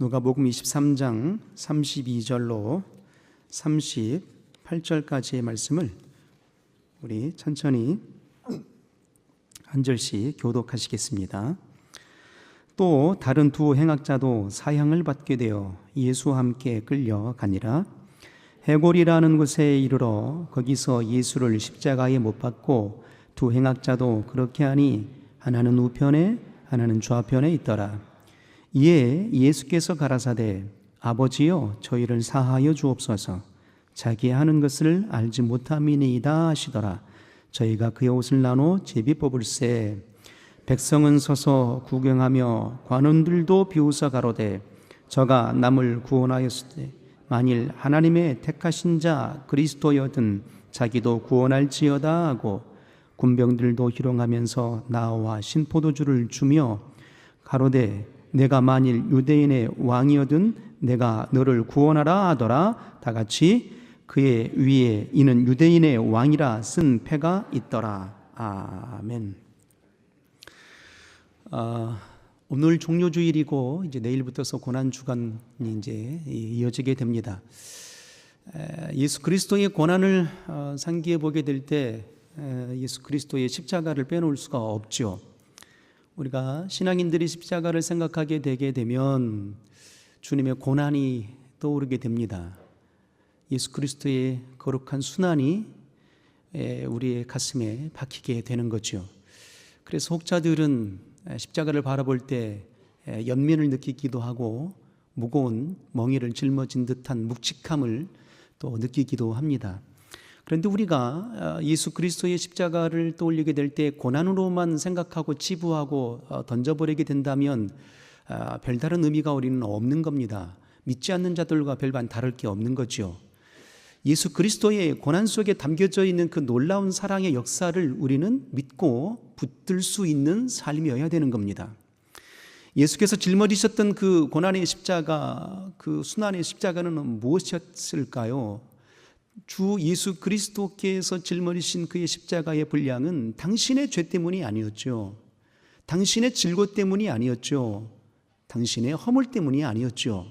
누가복음 23장 32절로 38절까지의 말씀을 우리 천천히 한 절씩 교독하시겠습니다. 또 다른 두 행악자도 사형을 받게 되어 예수와 함께 끌려가니라. 해골이라는 곳에 이르러 거기서 예수를 십자가에 못 박고 두 행악자도 그렇게 하니 하나는 우편에 하나는 좌편에 있더라. 이에 예수께서 가라사대 아버지여 저희를 사하여 주옵소서. 자기 하는 것을 알지 못함이니이다 하시더라. 저희가 그의 옷을 나눠 제비 뽑을세. 백성은 서서 구경하며 관원들도 비웃어 가로되 저가 남을 구원하였을 때 만일 하나님의 택하신 자 그리스도여든 자기도 구원할지어다 하고 군병들도 희롱하면서 나와 신포도주를 주며 가로되 내가 만일 유대인의 왕이여든 내가 너를 구원하라 하더라. 다같이 그의 위에 이는 유대인의 왕이라 쓴 패가 있더라. 아멘. 오늘 종료주일이고 이제 내일부터서 고난주간이 이제 이어지게 됩니다. 예수 그리스도의 고난을 상기해 보게 될 때 예수 그리스도의 십자가를 빼놓을 수가 없죠. 우리가 신앙인들이 십자가를 생각하게 되게 되면 주님의 고난이 떠오르게 됩니다. 예수 그리스도의 거룩한 순환이 우리의 가슴에 박히게 되는 거죠. 그래서 혹자들은 십자가를 바라볼 때 연민을 느끼기도 하고 무거운 멍에를 짊어진 듯한 묵직함을 또 느끼기도 합니다. 그런데 우리가 예수 그리스도의 십자가를 떠올리게 될 때 고난으로만 생각하고 치부하고 던져버리게 된다면 별다른 의미가 우리는 없는 겁니다. 믿지 않는 자들과 별반 다를 게 없는 거죠. 예수 그리스도의 고난 속에 담겨져 있는 그 놀라운 사랑의 역사를 우리는 믿고 붙들 수 있는 삶이어야 되는 겁니다. 예수께서 짊어지셨던 그 고난의 십자가, 그 순환의 십자가는 무엇이었을까요? 주 예수 그리스도께서 짊어지신 그의 십자가의 분량은 당신의 죄 때문이 아니었죠. 당신의 질고 때문이 아니었죠. 당신의 허물 때문이 아니었죠.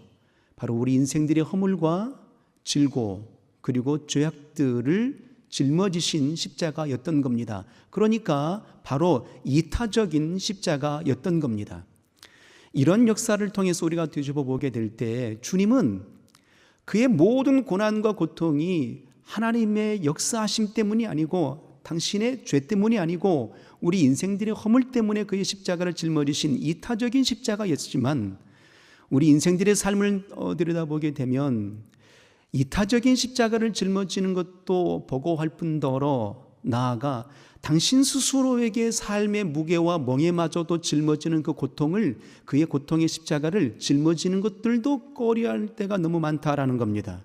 바로 우리 인생들의 허물과 질고 그리고 죄악들을 짊어지신 십자가였던 겁니다. 그러니까 바로 이타적인 십자가였던 겁니다. 이런 역사를 통해서 우리가 뒤집어 보게 될 때 주님은 그의 모든 고난과 고통이 하나님의 역사하심 때문이 아니고 당신의 죄 때문이 아니고 우리 인생들의 허물 때문에 그의 십자가를 짊어지신 이타적인 십자가였지만 우리 인생들의 삶을 들여다보게 되면 이타적인 십자가를 짊어지는 것도 버거워할 뿐더러 나아가 당신 스스로에게 삶의 무게와 멍에마저도 짊어지는 그 고통을, 그의 고통의 십자가를 짊어지는 것들도 꺼려할 때가 너무 많다라는 겁니다.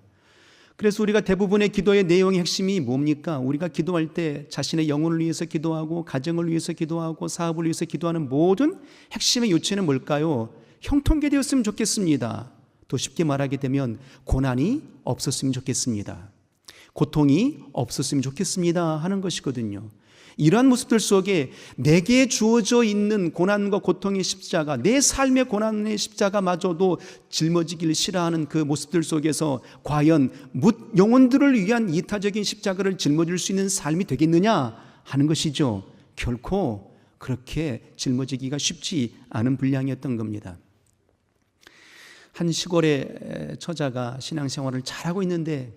그래서 우리가 대부분의 기도의 내용의 핵심이 뭡니까? 우리가 기도할 때 자신의 영혼을 위해서 기도하고 가정을 위해서 기도하고 사업을 위해서 기도하는 모든 핵심의 요체는 뭘까요? 형통케 되었으면 좋겠습니다. 더 쉽게 말하게 되면 고난이 없었으면 좋겠습니다. 고통이 없었으면 좋겠습니다 하는 것이거든요. 이러한 모습들 속에 내게 주어져 있는 고난과 고통의 십자가, 내 삶의 고난의 십자가마저도 짊어지기를 싫어하는 그 모습들 속에서 과연 영혼들을 위한 이타적인 십자가를 짊어질 수 있는 삶이 되겠느냐 하는 것이죠. 결코 그렇게 짊어지기가 쉽지 않은 분량이었던 겁니다. 한 시골의 처자가 신앙생활을 잘하고 있는데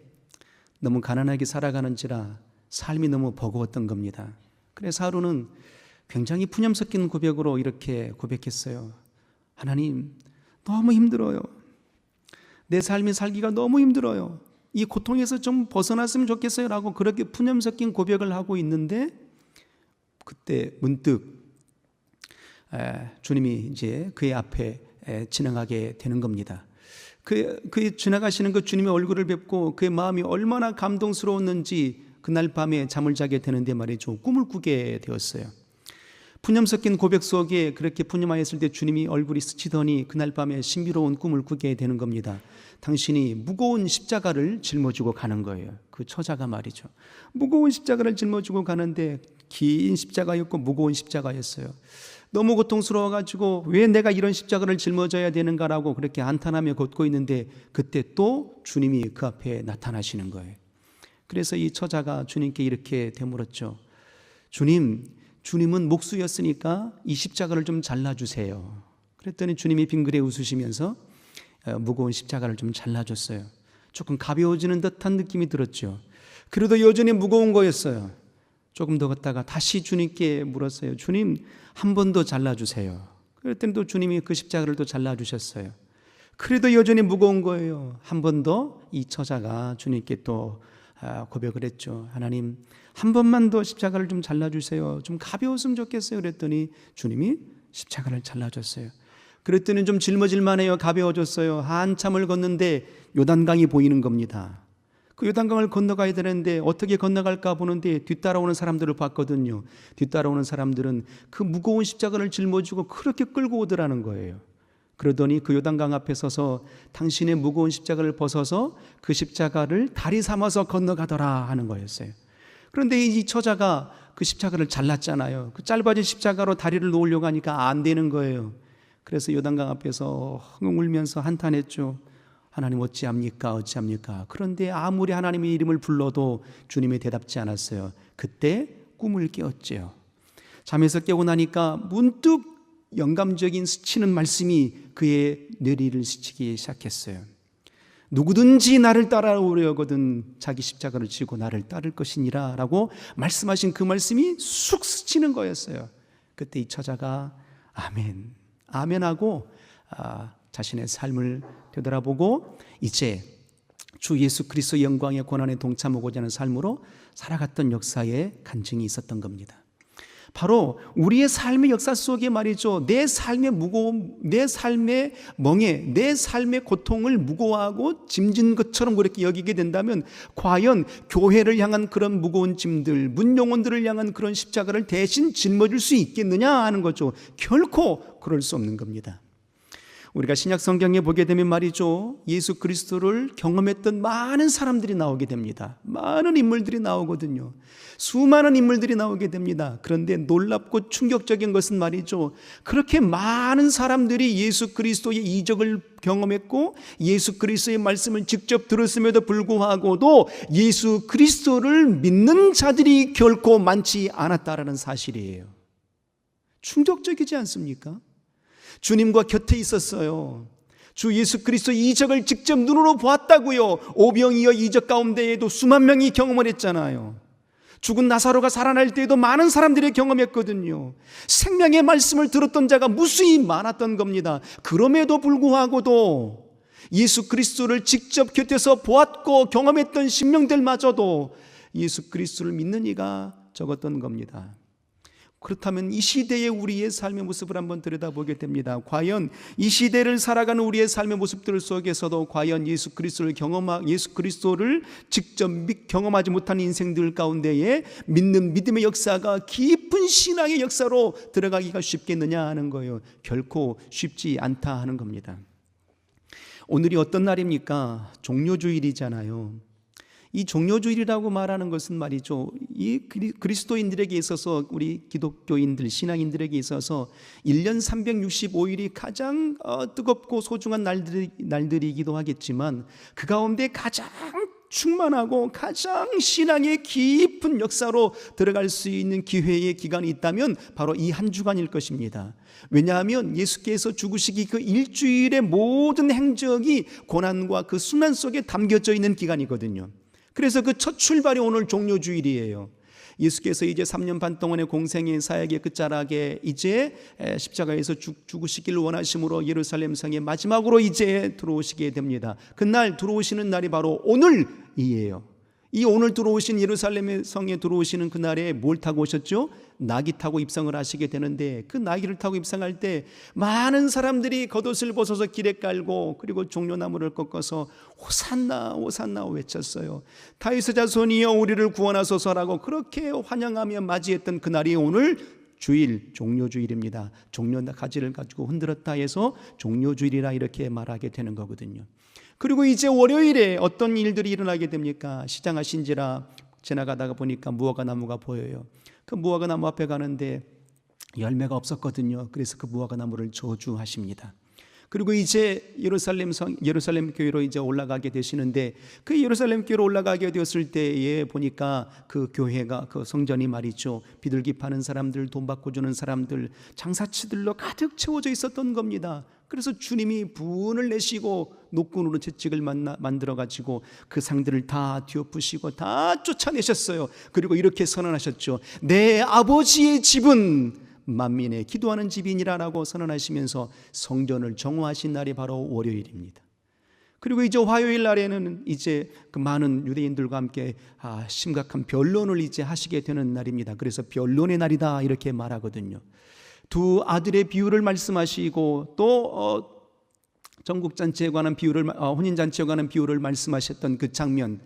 너무 가난하게 살아가는지라 삶이 너무 버거웠던 겁니다. 그래서 하루는 굉장히 푸념 섞인 고백으로 이렇게 고백했어요. 하나님, 너무 힘들어요. 내 삶이 살기가 너무 힘들어요. 이 고통에서 좀 벗어났으면 좋겠어요 라고 그렇게 푸념 섞인 고백을 하고 있는데 그때 문득 주님이 이제 그의 앞에 지나가게 되는 겁니다. 그 지나가시는 그 주님의 얼굴을 뵙고 그의 마음이 얼마나 감동스러웠는지 그날 밤에 잠을 자게 되는데 말이죠. 꿈을 꾸게 되었어요. 푸념 섞인 고백 속에 그렇게 푸념하였을 때 주님이 얼굴이 스치더니 그날 밤에 신비로운 꿈을 꾸게 되는 겁니다. 당신이 무거운 십자가를 짊어지고 가는 거예요. 그 처자가 말이죠. 무거운 십자가를 짊어지고 가는데 긴 십자가였고 무거운 십자가였어요. 너무 고통스러워가지고 왜 내가 이런 십자가를 짊어져야 되는가라고 그렇게 한탄하며 걷고 있는데 그때 또 주님이 그 앞에 나타나시는 거예요. 그래서 이 처자가 주님께 이렇게 되물었죠. 주님은 목수였으니까 이 십자가를 좀 잘라주세요. 그랬더니 주님이 빙그레 웃으시면서 무거운 십자가를 좀 잘라줬어요. 조금 가벼워지는 듯한 느낌이 들었죠. 그래도 여전히 무거운 거였어요. 조금 더 걷다가 다시 주님께 물었어요. 주님, 한 번 더 잘라주세요. 그랬더니 또 주님이 그 십자가를 또 잘라주셨어요. 그래도 여전히 무거운 거예요. 한 번 더 이 처자가 주님께 또 고백을 했죠. 하나님, 한 번만 더 십자가를 좀 잘라주세요. 좀 가벼웠으면 좋겠어요. 그랬더니 주님이 십자가를 잘라줬어요. 그랬더니 좀 짊어질만해요. 가벼워졌어요. 한참을 걷는데 요단강이 보이는 겁니다. 그 요단강을 건너가야 되는데 어떻게 건너갈까 보는데 뒤따라오는 사람들을 봤거든요. 뒤따라오는 사람들은 그 무거운 십자가를 짊어지고 그렇게 끌고 오더라는 거예요. 그러더니 그 요단강 앞에 서서 당신의 무거운 십자가를 벗어서 그 십자가를 다리 삼아서 건너가더라 하는 거였어요. 그런데 이 처자가 그 십자가를 잘랐잖아요. 그 짧아진 십자가로 다리를 놓으려고 하니까 안 되는 거예요. 그래서 요단강 앞에서 헝 울면서 한탄했죠. 하나님 어찌합니까? 그런데 아무리 하나님의 이름을 불러도 주님이 대답지 않았어요. 그때 꿈을 깨었죠. 잠에서 깨고 나니까 문득 영감적인 스치는 말씀이 그의 뇌리를 스치기 시작했어요. 누구든지 나를 따라오려거든 자기 십자가를 지고 나를 따를 것이니라 라고 말씀하신 그 말씀이 쑥 스치는 거였어요. 그때 이 처자가 아멘, 아멘하고 자신의 삶을 되돌아보고 이제 주 예수 그리스도의 영광의 고난에 동참하고자 하는 삶으로 살아갔던 역사에 간증이 있었던 겁니다. 바로 우리의 삶의 역사 속에 말이죠, 내 삶의 무거움, 내 삶의 멍에, 내 삶의 고통을 무거워하고 짐진 것처럼 그렇게 여기게 된다면 과연 교회를 향한 그런 무거운 짐들, 문영혼들을 향한 그런 십자가를 대신 짊어질 수 있겠느냐 하는 거죠. 결코 그럴 수 없는 겁니다. 우리가 신약 성경에 보게 되면 말이죠, 예수 그리스도를 경험했던 많은 사람들이 나오게 됩니다. 많은 인물들이 나오거든요. 수많은 인물들이 나오게 됩니다. 그런데 놀랍고 충격적인 것은 말이죠, 그렇게 많은 사람들이 예수 그리스도의 이적을 경험했고 예수 그리스도의 말씀을 직접 들었음에도 불구하고도 예수 그리스도를 믿는 자들이 결코 많지 않았다라는 사실이에요. 충격적이지 않습니까? 주님과 곁에 있었어요. 주 예수 그리스도 이적을 직접 눈으로 보았다고요. 오병이어 이적 가운데에도 수만 명이 경험을 했잖아요. 죽은 나사로가 살아날 때에도 많은 사람들이 경험했거든요. 생명의 말씀을 들었던 자가 무수히 많았던 겁니다. 그럼에도 불구하고도 예수 그리스도를 직접 곁에서 보았고 경험했던 신명들마저도 예수 그리스도를 믿는 이가 적었던 겁니다. 그렇다면 이 시대의 우리의 삶의 모습을 한번 들여다보게 됩니다. 과연 이 시대를 살아가는 우리의 삶의 모습들 속에서도 과연 예수 그리스도를 직접 경험하지 못한 인생들 가운데에 믿는 믿음의 역사가 깊은 신앙의 역사로 들어가기가 쉽겠느냐 하는 거예요. 결코 쉽지 않다 하는 겁니다. 오늘이 어떤 날입니까? 종료주일이잖아요. 이 종료주일이라고 말하는 것은 말이죠, 이 그리스도인들에게 있어서, 우리 기독교인들, 신앙인들에게 있어서 1년 365일이 가장 뜨겁고 소중한 날들이기도 하겠지만 그 가운데 가장 충만하고 가장 신앙의 깊은 역사로 들어갈 수 있는 기회의 기간이 있다면 바로 이 한 주간일 것입니다. 왜냐하면 예수께서 죽으시기 그 일주일의 모든 행적이 고난과 그 순환 속에 담겨져 있는 기간이거든요. 그래서 그 첫 출발이 오늘 종료주일이에요. 예수께서 이제 3년 반 동안의 공생의 사역의 끝자락에 이제 십자가에서 죽으시길 원하심으로 예루살렘 성에 마지막으로 이제 들어오시게 됩니다. 그날 들어오시는 날이 바로 오늘이에요. 이 오늘 들어오신 예루살렘 성에 들어오시는 그날에 뭘 타고 오셨죠? 나귀 타고 입성을 하시게 되는데, 그 나귀를 타고 입성할 때 많은 사람들이 겉옷을 벗어서 길에 깔고 그리고 종려나무를 꺾어서 호산나 호산나 외쳤어요. 다윗의 자손이여 우리를 구원하소서라고 그렇게 환영하며 맞이했던 그날이 오늘 주일, 종료주일입니다. 종려 가지를 가지고 흔들었다 해서 종료주일이라 이렇게 말하게 되는 거거든요. 그리고 이제 월요일에 어떤 일들이 일어나게 됩니까? 시장하신지라 지나가다가 보니까 무화과 나무가 보여요. 그 무화과 나무 앞에 가는데 열매가 없었거든요. 그래서 그 무화과 나무를 저주하십니다. 그리고 이제 예루살렘 교회로 이제 올라가게 되시는데, 그 예루살렘 교회로 올라가게 되었을 때에 보니까 그 교회가, 그 성전이 말이죠, 비둘기 파는 사람들, 돈 받고 주는 사람들, 장사치들로 가득 채워져 있었던 겁니다. 그래서 주님이 분을 내시고 노끈으로 채찍을 만들어 가지고 그 상들을 다 뒤엎으시고 다 쫓아내셨어요. 그리고 이렇게 선언하셨죠. 내 아버지의 집은 만민의 기도하는 집이니라라고 선언하시면서 성전을 정화하신 날이 바로 월요일입니다. 그리고 이제 화요일 날에는 이제 그 많은 유대인들과 함께 심각한 변론을 이제 하시게 되는 날입니다. 그래서 변론의 날이다 이렇게 말하거든요. 두 아들의 비유를 말씀하시고 또 전국잔치에 관한 비유를, 혼인잔치에 관한 비유를 말씀하셨던 그 장면에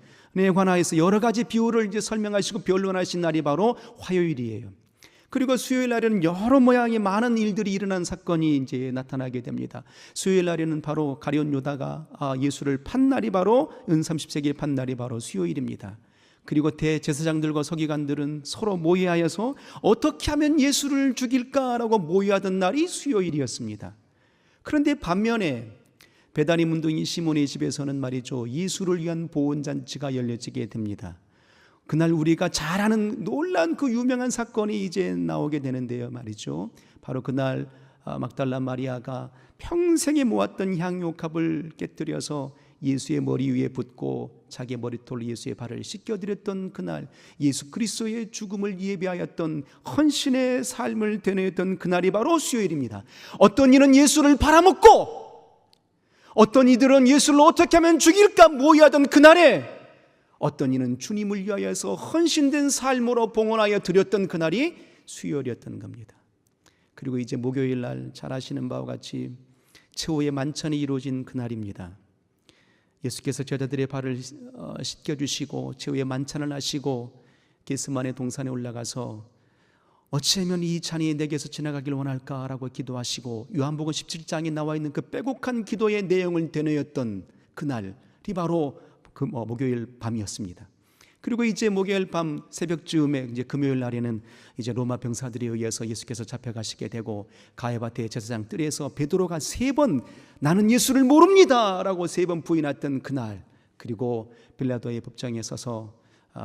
관하여서 여러 가지 비유를 이제 설명하시고 변론하신 날이 바로 화요일이에요. 그리고 수요일 날에는 여러 모양의 많은 일들이 일어난 사건이 이제 나타나게 됩니다. 수요일 날에는 바로 가룟 유다가 예수를 판 날이 바로 은 30세기에 판 날이 바로 수요일입니다. 그리고 대제사장들과 서기관들은 서로 모의하여서 어떻게 하면 예수를 죽일까라고 모의하던 날이 수요일이었습니다. 그런데 반면에 베다니 문둥이 시몬의 집에서는 말이죠, 예수를 위한 보훈잔치가 열려지게 됩니다. 그날 우리가 잘 아는 놀란 그 유명한 사건이 이제 나오게 되는데요, 말이죠. 바로 그날 막달라 마리아가 평생에 모았던 향유값을 깨뜨려서 예수의 머리 위에 붓고 자기 머리털로 예수의 발을 씻겨드렸던 그날, 예수 그리스도의 죽음을 예비하였던 헌신의 삶을 되뇌었던 그날이 바로 수요일입니다. 어떤 이는 예수를 팔아먹고 어떤 이들은 예수를 어떻게 하면 죽일까 모의하던 그날에 어떤 이는 주님을 위하여서 헌신된 삶으로 봉헌하여 드렸던 그날이 수요일이었던 겁니다. 그리고 이제 목요일 날 잘 아시는 바와 같이 최후의 만찬이 이루어진 그날입니다. 예수께서 제자들의 발을 씻겨주시고 최후의 만찬을 하시고 겟세마네 동산에 올라가서 어찌하면 이 잔이 내게서 지나가길 원할까라고 기도하시고 요한복음 17장에 나와 있는 그 빼곡한 기도의 내용을 되뇌었던 그날이 바로 그 목요일 밤이었습니다. 그리고 이제 목요일 밤 새벽쯤에 이제 금요일 날에는 이제 로마 병사들에 의해서 예수께서 잡혀가시게 되고 가야바 대제사장 뜰에서 베드로가 3번 나는 예수를 모릅니다라고 3번 부인했던 그날, 그리고 빌라도의 법정에 서서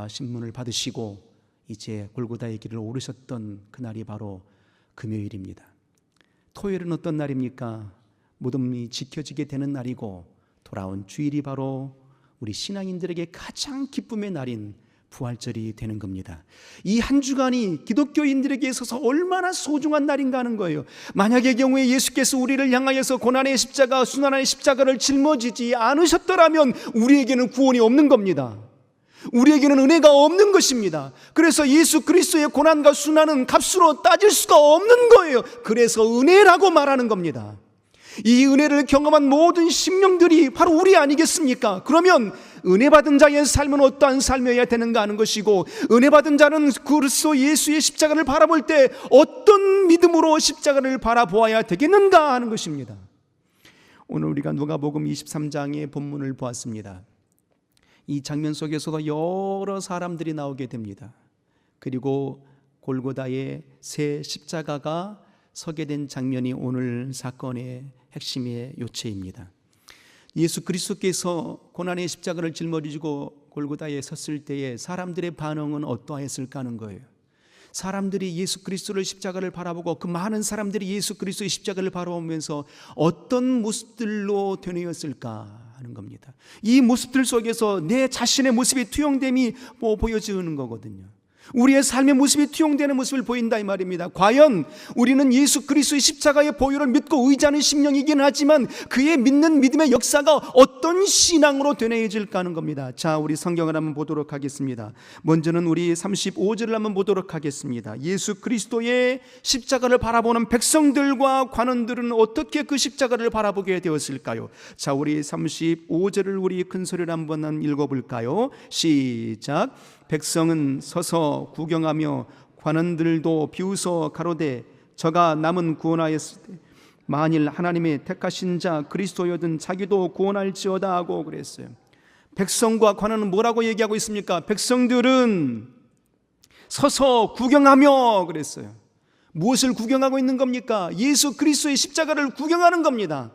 신문을 받으시고 이제 골고다의 길을 오르셨던 그날이 바로 금요일입니다. 토요일은 어떤 날입니까? 무덤이 지켜지게 되는 날이고 돌아온 주일이 바로 우리 신앙인들에게 가장 기쁨의 날인 부활절이 되는 겁니다. 이 한 주간이 기독교인들에게 있어서 얼마나 소중한 날인가 하는 거예요. 만약의 경우에 예수께서 우리를 향하여서 고난의 십자가, 순환의 십자가를 짊어지지 않으셨더라면 우리에게는 구원이 없는 겁니다. 우리에게는 은혜가 없는 것입니다. 그래서 예수 그리스도의 고난과 순환은 값으로 따질 수가 없는 거예요. 그래서 은혜라고 말하는 겁니다. 이 은혜를 경험한 모든 심령들이 바로 우리 아니겠습니까? 그러면 은혜 받은 자의 삶은 어떠한 삶이어야 되는가 하는 것이고, 은혜 받은 자는 그리스도 예수의 십자가를 바라볼 때 어떤 믿음으로 십자가를 바라보아야 되겠는가 하는 것입니다. 오늘 우리가 누가복음 23장의 본문을 보았습니다. 이 장면 속에서도 여러 사람들이 나오게 됩니다. 그리고 골고다의 새 십자가가 서게 된 장면이 오늘 사건의 핵심의 요체입니다. 예수 그리스도께서 고난의 십자가를 짊어지고 골고다에 섰을 때에 사람들의 반응은 어떠했을까 하는 거예요. 사람들이 예수 그리스도를 십자가를 바라보고 그 많은 사람들이 예수 그리스도의 십자가를 바라보면서 어떤 모습들로 되뇌었을까 하는 겁니다. 이 모습들 속에서 내 자신의 모습이 투영됨이 보여지는 거거든요. 우리의 삶의 모습이 투영되는 모습을 보인다 이 말입니다. 과연 우리는 예수 그리스도의 십자가의 보혈을 믿고 의지하는 심령이긴 하지만 그의 믿는 믿음의 역사가 어떤 신앙으로 되뇌어질까 하는 겁니다. 자, 우리 성경을 한번 보도록 하겠습니다. 먼저는 우리 35절을 한번 보도록 하겠습니다. 예수 그리스도의 십자가를 바라보는 백성들과 관원들은 어떻게 그 십자가를 바라보게 되었을까요? 자, 우리 35절을 우리 큰 소리로 한번 읽어볼까요? 시작. 백성은 서서 구경하며 관원들도 비웃어 가로되 저가 남은 구원하였을 때 만일 하나님의 택하신 자 그리스도여든 자기도 구원할지어다 하고 그랬어요. 백성과 관원은 뭐라고 얘기하고 있습니까? 백성들은 서서 구경하며 그랬어요. 무엇을 구경하고 있는 겁니까? 예수 그리스도의 십자가를 구경하는 겁니다.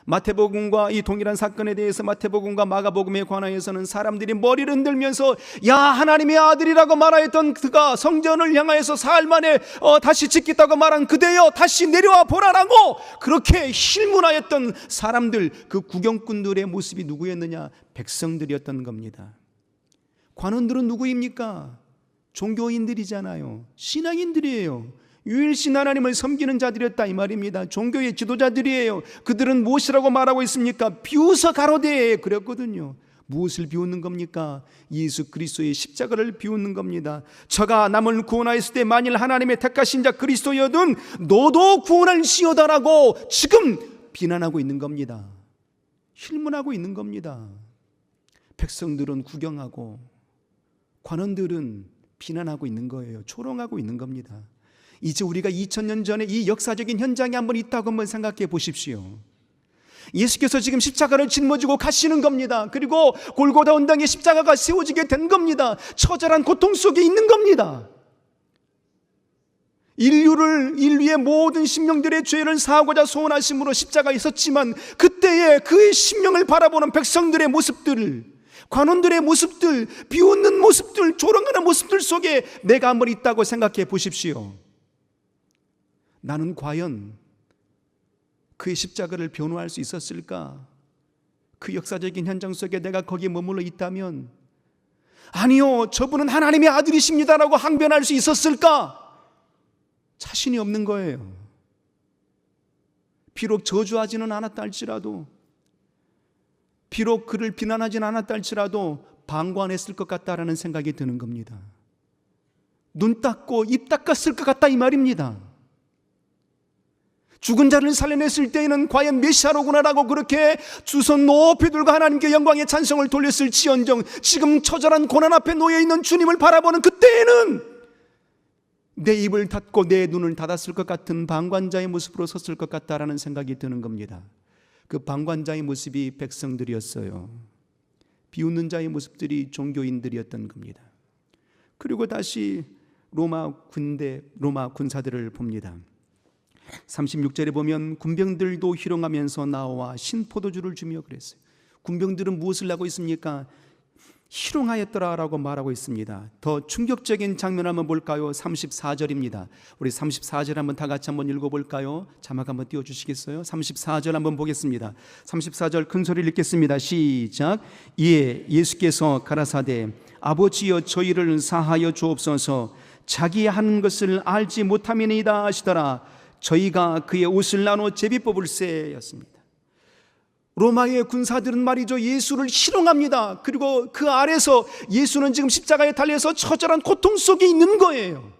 마태복음과 이 동일한 사건에 대해서 마태복음과 마가복음에 관하여서는 사람들이 머리를 흔들면서 야, 하나님의 아들이라고 말하였던 그가 성전을 향하여서 사흘 만에 다시 짓겠다고 말한 그대여 다시 내려와 보라라고 그렇게 힐문하였던 사람들, 그 구경꾼들의 모습이 누구였느냐? 백성들이었던 겁니다. 관원들은 누구입니까? 종교인들이잖아요. 신앙인들이에요. 유일신 하나님을 섬기는 자들이었다 이 말입니다. 종교의 지도자들이에요. 그들은 무엇이라고 말하고 있습니까? 비웃어 가로되 그랬거든요. 무엇을 비웃는 겁니까? 예수 그리스도의 십자가를 비웃는 겁니다. 저가 남을 구원하였을 때 만일 하나님의 택하신 자 그리스도여든 너도 구원할지어다라고 지금 비난하고 있는 겁니다. 힐문하고 있는 겁니다. 백성들은 구경하고 관원들은 비난하고 있는 거예요. 조롱하고 있는 겁니다. 이제 우리가 2000년 전에 이 역사적인 현장에 한번 있다고 한번 생각해 보십시오. 예수께서 지금 십자가를 짊어지고 가시는 겁니다. 그리고 골고다 언덕에 십자가가 세워지게 된 겁니다. 처절한 고통 속에 있는 겁니다. 인류의 모든 심령들의 죄를 사하고자 소원하심으로 십자가에 있었지만 그때의 그의 심령을 바라보는 백성들의 모습들을, 관원들의 모습들, 비웃는 모습들, 조롱하는 모습들 속에 내가 한번 있다고 생각해 보십시오. 나는 과연 그의 십자가를 변호할 수 있었을까? 그 역사적인 현장 속에 내가 거기에 머물러 있다면 아니요, 저분은 하나님의 아들이십니다라고 항변할 수 있었을까? 자신이 없는 거예요. 비록 저주하지는 않았다 할지라도, 비록 그를 비난하지는 않았다 할지라도 방관했을 것 같다라는 생각이 드는 겁니다. 눈 닦고 입 닦았을 것 같다 이 말입니다. 죽은 자를 살려냈을 때에는 과연 메시아로구나라고 그렇게 두 손 높이 들고 하나님께 영광의 찬송을 돌렸을지언정 지금 처절한 고난 앞에 놓여있는 주님을 바라보는 그때에는 내 입을 닫고 내 눈을 닫았을 것 같은 방관자의 모습으로 섰을 것 같다라는 생각이 드는 겁니다. 그 방관자의 모습이 백성들이었어요. 비웃는 자의 모습들이 종교인들이었던 겁니다. 그리고 다시 로마 군사들을 봅니다. 36절에 보면 군병들도 희롱하면서 나와 신포도주를 주며 그랬어요. 군병들은 무엇을 하고 있습니까? 희롱하였더라라고 말하고 있습니다. 더 충격적인 장면 한번 볼까요? 34절입니다. 우리 34절 한번 다 같이 한번 읽어볼까요? 자막 한번 띄워주시겠어요? 34절 한번 보겠습니다. 34절 큰 소리를 읽겠습니다. 시작. 이에 예수께서 가라사대 아버지여 저희를 사하여 주옵소서 자기 하는 것을 알지 못함이니이다 하시더라. 저희가 그의 옷을 나눠 제비 뽑을세였습니다. 로마의 군사들은 말이죠, 예수를 희롱합니다. 그리고 그 아래서 예수는 지금 십자가에 달려서 처절한 고통 속에 있는 거예요.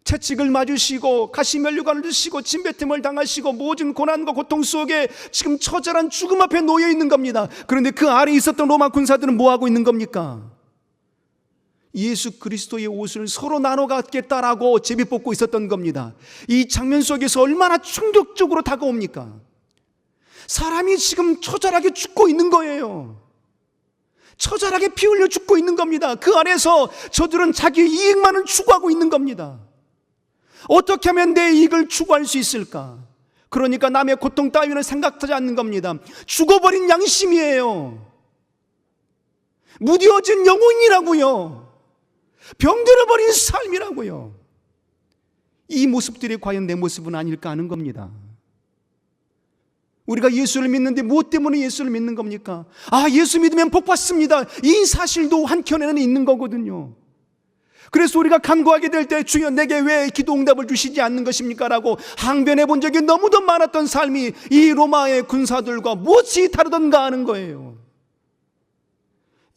채찍을 맞으시고 가시면류관을 드시고 침뱉음을 당하시고 모든 고난과 고통 속에 지금 처절한 죽음 앞에 놓여 있는 겁니다. 그런데 그 아래에 있었던 로마 군사들은 뭐 하고 있는 겁니까? 예수 그리스도의 옷을 서로 나눠 갖겠다라고 제비 뽑고 있었던 겁니다. 이 장면 속에서 얼마나 충격적으로 다가옵니까? 사람이 지금 처절하게 죽고 있는 거예요. 처절하게 피 흘려 죽고 있는 겁니다. 그 안에서 저들은 자기 이익만을 추구하고 있는 겁니다. 어떻게 하면 내 이익을 추구할 수 있을까? 그러니까 남의 고통 따위는 생각하지 않는 겁니다. 죽어버린 양심이에요. 무뎌진 영혼이라고요. 병들어버린 삶이라고요. 이 모습들이 과연 내 모습은 아닐까 하는 겁니다. 우리가 예수를 믿는데 무엇 때문에 예수를 믿는 겁니까? 아, 예수 믿으면 복 받습니다. 이 사실도 한켠에는 있는 거거든요. 그래서 우리가 간구하게 될 때 주여 내게 왜 기도 응답을 주시지 않는 것입니까? 라고 항변해 본 적이 너무도 많았던 삶이 이 로마의 군사들과 무엇이 다르던가 하는 거예요.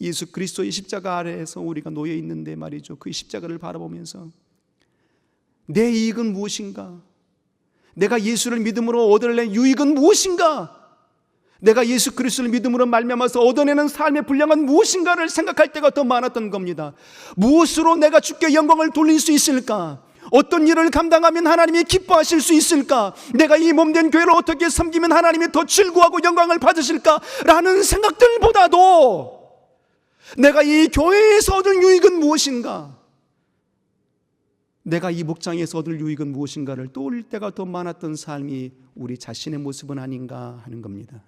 예수 그리스도의 십자가 아래에서 우리가 놓여 있는데 말이죠, 그 십자가를 바라보면서 내 이익은 무엇인가? 내가 예수를 믿음으로 얻어낼 유익은 무엇인가? 내가 예수 그리스도를 믿음으로 말미암아서 얻어내는 삶의 분량은 무엇인가를 생각할 때가 더 많았던 겁니다. 무엇으로 내가 주께 영광을 돌릴 수 있을까? 어떤 일을 감당하면 하나님이 기뻐하실 수 있을까? 내가 이 몸된 교회를 어떻게 섬기면 하나님이 더 즐거워하고 영광을 받으실까? 라는 생각들보다도 내가 이 교회에서 얻은 유익은 무엇인가? 내가 이 목장에서 얻을 유익은 무엇인가를 떠올릴 때가 더 많았던 삶이 우리 자신의 모습은 아닌가 하는 겁니다.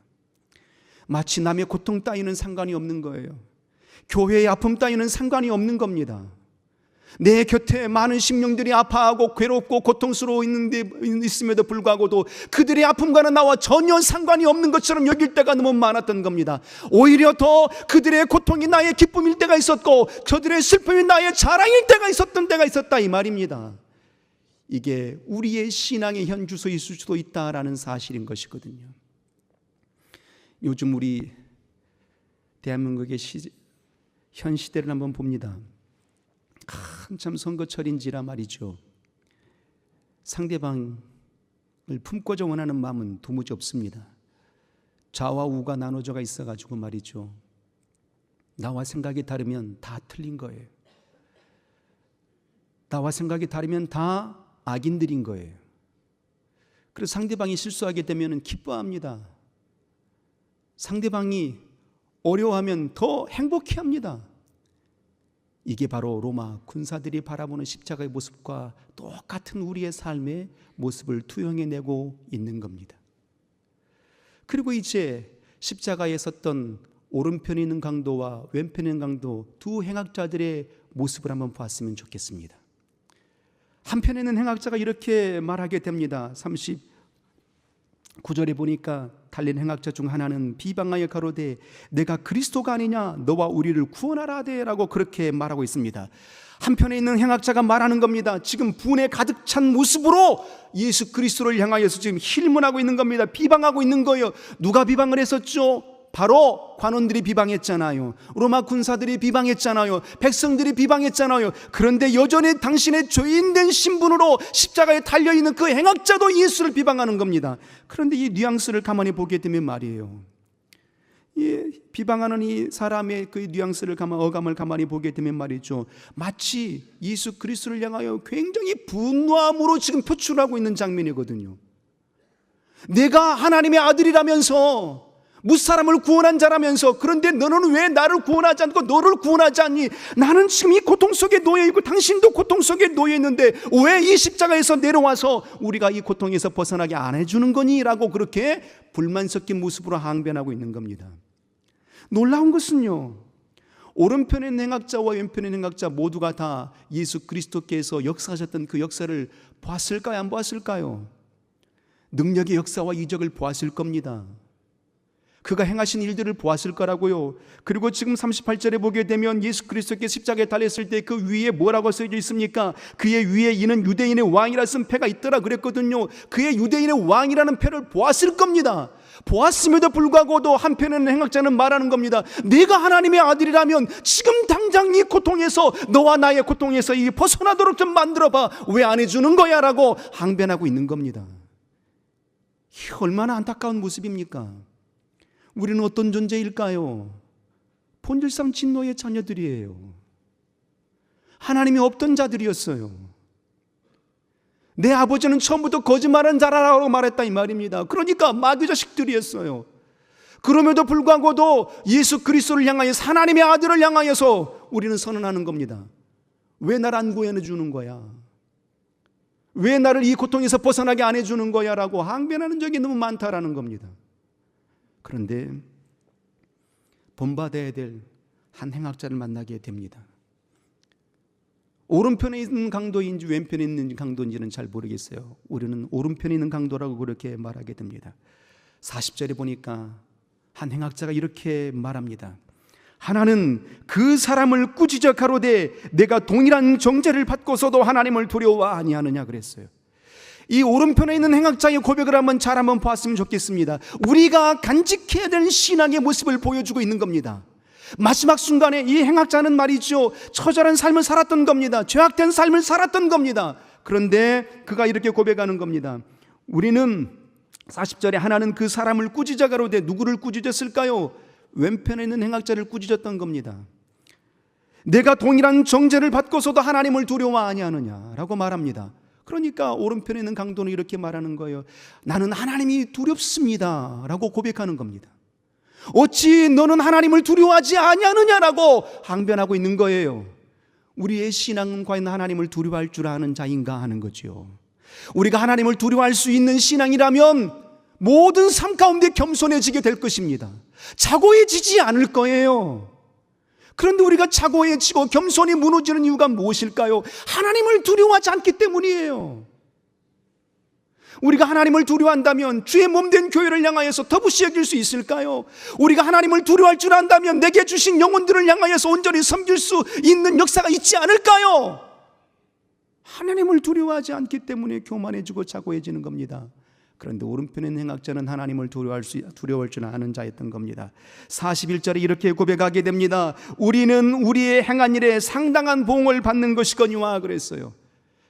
마치 남의 고통 따위는 상관이 없는 거예요. 교회의 아픔 따위는 상관이 없는 겁니다. 내 곁에 많은 심령들이 아파하고 괴롭고 고통스러워 있음에도 불구하고도 그들의 아픔과는 나와 전혀 상관이 없는 것처럼 여길 때가 너무 많았던 겁니다. 오히려 더 그들의 고통이 나의 기쁨일 때가 있었고 그들의 슬픔이 나의 자랑일 때가 있었던 때가 있었다 이 말입니다. 이게 우리의 신앙의 현주소일 수도 있다라는 사실인 것이거든요. 요즘 우리 대한민국의 현 시대를 한번 봅니다. 한참 선거철인지라 말이죠. 상대방을 품고자 원하는 마음은 도무지 없습니다. 좌와 우가 나눠져가 있어가지고 말이죠. 나와 생각이 다르면 다 틀린 거예요. 나와 생각이 다르면 다 악인들인 거예요. 그래서 상대방이 실수하게 되면 기뻐합니다. 상대방이 어려워하면 더 행복해합니다. 이게 바로 로마 군사들이 바라보는 십자가의 모습과 똑같은 우리의 삶의 모습을 투영해내고 있는 겁니다. 그리고 이제 십자가에 섰던 오른편에 있는 강도와 왼편에 있는 강도 두 행악자들의 모습을 한번 봤으면 좋겠습니다. 한편에 있는 행악자가 이렇게 말하게 됩니다. 39절에 보니까 달린 행악자 중 하나는 비방하여 가로되 내가 그리스도가 아니냐 너와 우리를 구원하라 하되라고 그렇게 말하고 있습니다. 한편에 있는 행악자가 말하는 겁니다. 지금 분에 가득 찬 모습으로 예수 그리스도를 향하여서 지금 힐문하고 있는 겁니다. 비방하고 있는 거예요. 누가 비방을 했었죠? 바로 관원들이 비방했잖아요. 로마 군사들이 비방했잖아요. 백성들이 비방했잖아요. 그런데 여전히 당신의 죄인된 신분으로 십자가에 달려있는 그 행악자도 예수를 비방하는 겁니다. 그런데 이 뉘앙스를 가만히 보게 되면 말이에요, 이 비방하는 이 사람의 그 뉘앙스를 어감을 가만히 보게 되면 말이죠, 마치 예수 그리스도를 향하여 굉장히 분노함으로 지금 표출하고 있는 장면이거든요. 내가 하나님의 아들이라면서 무사람을 구원한 자라면서, 그런데 너는 왜 나를 구원하지 않고 너를 구원하지 않니? 나는 지금 이 고통 속에 놓여 있고 당신도 고통 속에 놓여 있는데 왜 이 십자가에서 내려와서 우리가 이 고통에서 벗어나게 안 해주는 거니? 라고 그렇게 불만 섞인 모습으로 항변하고 있는 겁니다. 놀라운 것은요, 오른편에 있는 행악자와 왼편에 있는 행악자 모두가 다 예수 그리스도께서 역사하셨던 그 역사를 보았을까요? 안 보았을까요? 능력의 역사와 이적을 보았을 겁니다. 그가 행하신 일들을 보았을 거라고요. 그리고 지금 38절에 보게 되면 예수 그리스도께서 십자가에 달렸을 때 그 위에 뭐라고 써져 있습니까? 그의 위에 이는 유대인의 왕이라 쓴 패가 있더라 그랬거든요. 그의 유대인의 왕이라는 패를 보았을 겁니다. 보았음에도 불구하고도 한편에는 행악자는 말하는 겁니다. 내가 하나님의 아들이라면 지금 당장 이 고통에서, 너와 나의 고통에서 이 벗어나도록 좀 만들어봐. 왜 안 해주는 거야? 라고 항변하고 있는 겁니다. 이게 얼마나 안타까운 모습입니까? 우리는 어떤 존재일까요? 본질상 진노의 자녀들이에요. 하나님이 없던 자들이었어요. 내 아버지는 처음부터 거짓말한 자라라고 말했다 이 말입니다. 그러니까 마귀 자식들이었어요. 그럼에도 불구하고도 예수 그리스도를 향하여서, 하나님의 아들을 향하여서 우리는 선언하는 겁니다. 왜 날 안 구원해 주는 거야? 왜 나를 이 고통에서 벗어나게 안 해주는 거야? 라고 항변하는 적이 너무 많다라는 겁니다. 그런데 본받아야 될 한 행악자를 만나게 됩니다. 오른편에 있는 강도인지 왼편에 있는 강도인지는 잘 모르겠어요. 우리는 오른편에 있는 강도라고 그렇게 말하게 됩니다. 40절에 보니까 한 행악자가 이렇게 말합니다. 하나는 그 사람을 꾸짖어 가로되 내가 동일한 정죄를 받고서도 하나님을 두려워 아니하느냐 그랬어요. 이 오른편에 있는 행악자의 고백을 잘 한번 봤으면 좋겠습니다. 우리가 간직해야 될 신앙의 모습을 보여주고 있는 겁니다. 마지막 순간에 이 행악자는 말이죠, 처절한 삶을 살았던 겁니다. 죄악된 삶을 살았던 겁니다. 그런데 그가 이렇게 고백하는 겁니다. 우리는 40절에 하나는 그 사람을 꾸짖어 가로되, 누구를 꾸짖었을까요? 왼편에 있는 행악자를 꾸짖었던 겁니다. 내가 동일한 정죄를 받고서도 하나님을 두려워 아니하느냐라고 말합니다. 그러니까 오른편에 있는 강도는 이렇게 말하는 거예요. 나는 하나님이 두렵습니다 라고 고백하는 겁니다. 어찌 너는 하나님을 두려워하지 아니하느냐라고 항변하고 있는 거예요. 우리의 신앙은 과연 하나님을 두려워할 줄 아는 자인가 하는 거죠. 우리가 하나님을 두려워할 수 있는 신앙이라면 모든 삶 가운데 겸손해지게 될 것입니다. 자고해지지 않을 거예요. 그런데 우리가 자고해지고 겸손히 무너지는 이유가 무엇일까요? 하나님을 두려워하지 않기 때문이에요. 우리가 하나님을 두려워한다면 주의 몸된 교회를 향하여서 더부시 여길 수 있을까요? 우리가 하나님을 두려워할 줄 안다면 내게 주신 영혼들을 향하여서 온전히 섬길 수 있는 역사가 있지 않을까요? 하나님을 두려워하지 않기 때문에 교만해지고 자고해지는 겁니다. 그런데 오른편에 있는 행악자는 하나님을 두려워할 줄 아는 자였던 겁니다. 41절에 이렇게 고백하게 됩니다. 우리는 우리의 행한 일에 상당한 보응을 받는 것이거니와 그랬어요.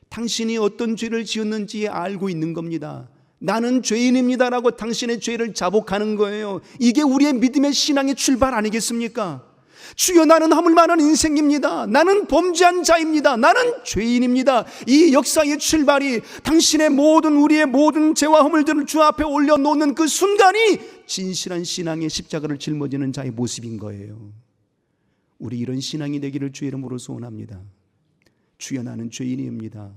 당신이 어떤 죄를 지었는지 알고 있는 겁니다. 나는 죄인입니다라고 당신의 죄를 자복하는 거예요. 이게 우리의 믿음의 신앙의 출발 아니겠습니까? 주여, 나는 허물 많은 인생입니다. 나는 범죄한 자입니다. 나는 죄인입니다. 이 역사의 출발이 당신의 우리의 모든 죄와 허물들을 주 앞에 올려놓는 그 순간이 진실한 신앙의 십자가를 짊어지는 자의 모습인 거예요. 우리 이런 신앙이 되기를 주의 이름으로 소원합니다. 주여, 나는 죄인입니다.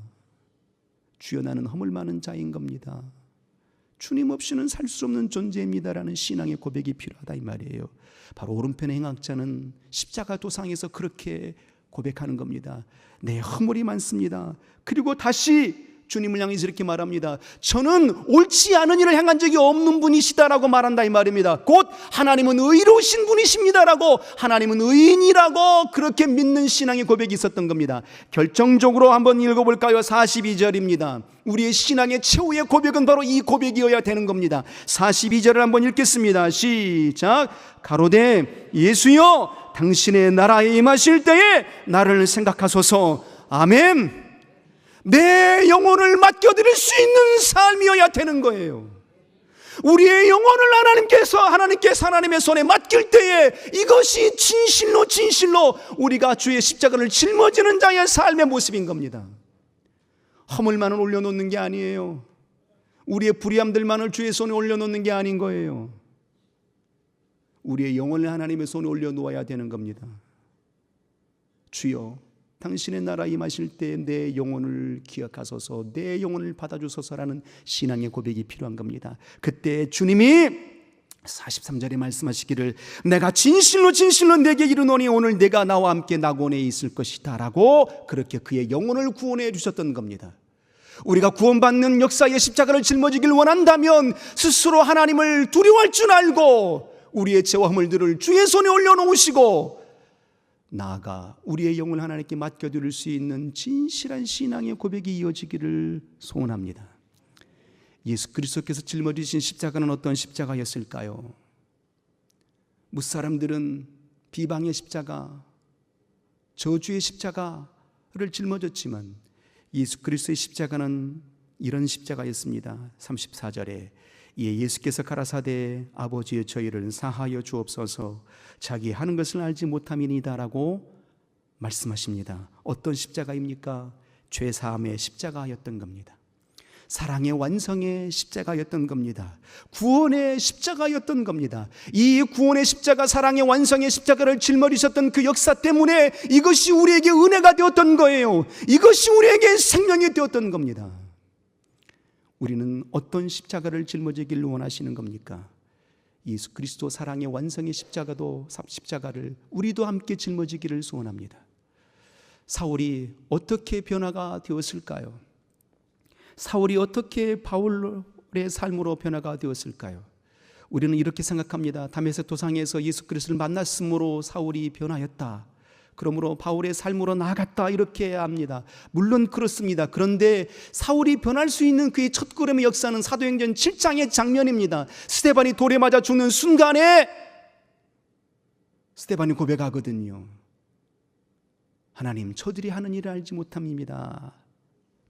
주여, 나는 허물 많은 자인 겁니다. 주님 없이는 살 수 없는 존재입니다라는 신앙의 고백이 필요하다 이 말이에요. 바로 오른편의 행악자는 십자가 도상에서 그렇게 고백하는 겁니다. 내 허물이 많습니다. 그리고 다시 주님을 향해서 이렇게 말합니다. 저는 옳지 않은 일을 행한 적이 없는 분이시다라고 말한다 이 말입니다. 곧 하나님은 의로우신 분이십니다라고, 하나님은 의인이라고 그렇게 믿는 신앙의 고백이 있었던 겁니다. 결정적으로 한번 읽어볼까요? 42절입니다. 우리의 신앙의 최후의 고백은 바로 이 고백이어야 되는 겁니다. 42절을 한번 읽겠습니다. 시작. 가로되 예수여, 당신의 나라에 임하실 때에 나를 생각하소서. 아멘. 내 영혼을 맡겨드릴 수 있는 삶이어야 되는 거예요. 우리의 영혼을 하나님께서 하나님의 손에 맡길 때에 이것이 진실로 우리가 주의 십자가를 짊어지는 자의 삶의 모습인 겁니다. 허물만을 올려놓는 게 아니에요. 우리의 불의함들만을 주의 손에 올려놓는 게 아닌 거예요. 우리의 영혼을 하나님의 손에 올려놓아야 되는 겁니다. 주여, 당신의 나라 임하실 때 내 영혼을 기억하소서, 내 영혼을 받아주소서라는 신앙의 고백이 필요한 겁니다. 그때 주님이 43절에 말씀하시기를 내가 진실로 내게 이르노니 오늘 내가 나와 함께 낙원에 있을 것이다 라고 그렇게 그의 영혼을 구원해 주셨던 겁니다. 우리가 구원받는 역사의 십자가를 짊어지길 원한다면 스스로 하나님을 두려워할 줄 알고 우리의 죄와 허물들을 주의 손에 올려놓으시고 나아가 우리의 영혼을 하나님께 맡겨드릴 수 있는 진실한 신앙의 고백이 이어지기를 소원합니다. 예수 그리스도께서 짊어지신 십자가는 어떤 십자가였을까요? 무사람들은 비방의 십자가, 저주의 십자가를 짊어졌지만 예수 그리스도의 십자가는 이런 십자가였습니다. 34절에 이에 예수께서 가라사대 아버지여 저희를 사하여 주옵소서, 자기 하는 것을 알지 못함이니다라고 말씀하십니다. 어떤 십자가입니까? 죄사함의 십자가였던 겁니다. 사랑의 완성의 십자가였던 겁니다. 구원의 십자가였던 겁니다. 이 구원의 십자가, 사랑의 완성의 십자가를 짊어지셨던 그 역사 때문에 이것이 우리에게 은혜가 되었던 거예요. 이것이 우리에게 생명이 되었던 겁니다. 우리는 어떤 십자가를 짊어지기를 원하시는 겁니까? 예수 그리스도 사랑의 완성의 십자가를 우리도 함께 짊어지기를 소원합니다. 사울이 어떻게 변화가 되었을까요? 사울이 어떻게 바울의 삶으로 변화가 되었을까요? 우리는 이렇게 생각합니다. 다메섹 도상에서 예수 그리스도를 만났으므로 사울이 변화했다, 그러므로 바울의 삶으로 나아갔다, 이렇게 합니다. 물론 그렇습니다. 그런데 사울이 변할 수 있는 그의 첫걸음의 역사는 사도행전 7장의 장면입니다. 스데반이 돌에 맞아 죽는 순간에 스데반이 고백하거든요. 하나님, 저들이 하는 일을 알지 못함입니다.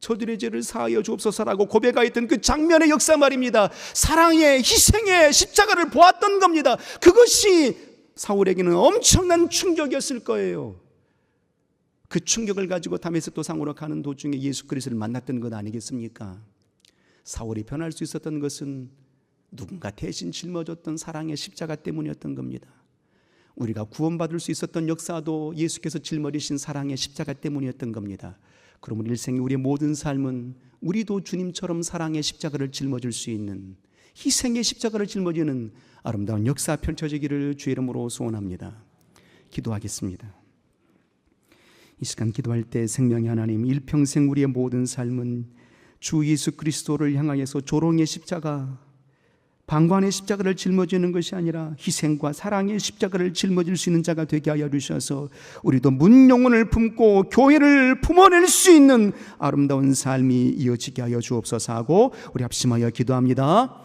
저들의 죄를 사하여 주옵소서라고 고백하였던 그 장면의 역사 말입니다. 사랑의 희생의 십자가를 보았던 겁니다. 그것이 사울에게는 엄청난 충격이었을 거예요. 그 충격을 가지고 다메섹 도상으로 가는 도중에 예수 그리스도를 만났던 것 아니겠습니까? 사울이 변할 수 있었던 것은 누군가 대신 짊어졌던 사랑의 십자가 때문이었던 겁니다. 우리가 구원받을 수 있었던 역사도 예수께서 짊어지신 사랑의 십자가 때문이었던 겁니다. 그러므로 일생의 우리의 모든 삶은 우리도 주님처럼 사랑의 십자가를 짊어질 수 있는, 희생의 십자가를 짊어지는 아름다운 역사 펼쳐지기를 주의 이름으로 소원합니다. 기도하겠습니다. 이 시간 기도할 때 생명의 하나님, 일평생 우리의 모든 삶은 주 예수 그리스도를 향하여서 조롱의 십자가, 방관의 십자가를 짊어지는 것이 아니라 희생과 사랑의 십자가를 짊어질 수 있는 자가 되게 하여 주셔서 우리도 문영혼을 품고 교회를 품어낼 수 있는 아름다운 삶이 이어지게 하여 주옵소서 하고 우리 합심하여 기도합니다.